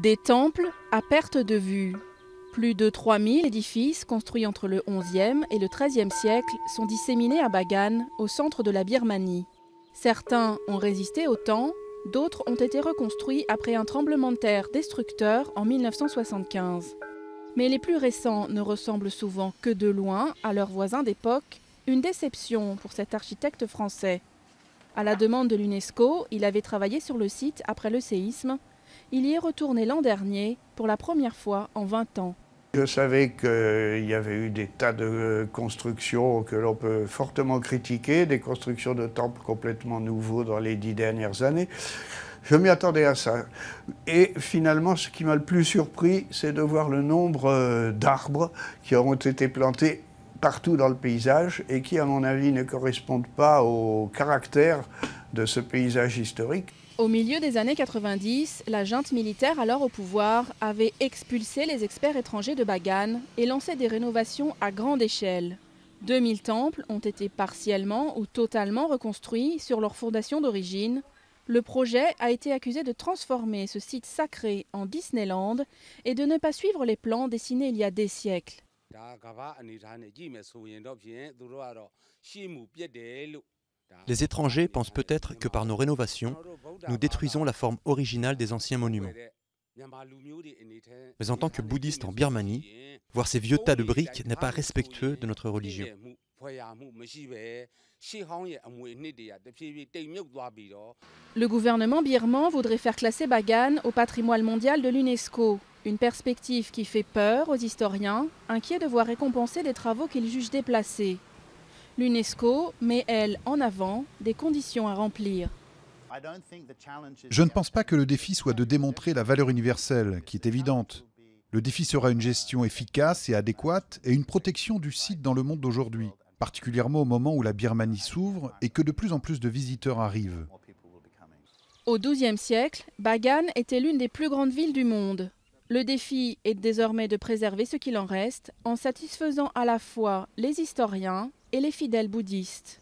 Des temples à perte de vue. Plus de 3000 édifices construits entre le XIe et le XIIIe siècle sont disséminés à Bagan, au centre de la Birmanie. Certains ont résisté au temps, d'autres ont été reconstruits après un tremblement de terre destructeur en 1975. Mais les plus récents ne ressemblent souvent que de loin à leurs voisins d'époque, une déception pour cet architecte français. À la demande de l'UNESCO, il avait travaillé sur le site après le séisme. Il y est retourné l'an dernier pour la première fois en 20 ans. Je savais qu'il y avait eu des tas de constructions que l'on peut fortement critiquer, des constructions de temples complètement nouveaux dans les 10 dernières années. Je m'y attendais à ça. Et finalement, ce qui m'a le plus surpris, c'est de voir le nombre d'arbres qui ont été plantés partout dans le paysage et qui, à mon avis, ne correspondent pas au caractère de ce paysage historique. Au milieu des années 90, la junte militaire alors au pouvoir avait expulsé les experts étrangers de Bagan et lancé des rénovations à grande échelle. 2000 temples ont été partiellement ou totalement reconstruits sur leurs fondations d'origine. Le projet a été accusé de transformer ce site sacré en Disneyland et de ne pas suivre les plans dessinés il y a des siècles. Les étrangers pensent peut-être que par nos rénovations, nous détruisons la forme originale des anciens monuments. Mais en tant que bouddhiste en Birmanie, voir ces vieux tas de briques n'est pas respectueux de notre religion. Le gouvernement birman voudrait faire classer Bagan au patrimoine mondial de l'UNESCO. Une perspective qui fait peur aux historiens, inquiets de voir récompenser des travaux qu'ils jugent déplacés. L'UNESCO met, elle, en avant des conditions à remplir. Je ne pense pas que le défi soit de démontrer la valeur universelle, qui est évidente. Le défi sera une gestion efficace et adéquate et une protection du site dans le monde d'aujourd'hui, particulièrement au moment où la Birmanie s'ouvre et que de plus en plus de visiteurs arrivent. Au XIIe siècle, Bagan était l'une des plus grandes villes du monde. Le défi est désormais de préserver ce qu'il en reste en satisfaisant à la fois les historiens et les fidèles bouddhistes.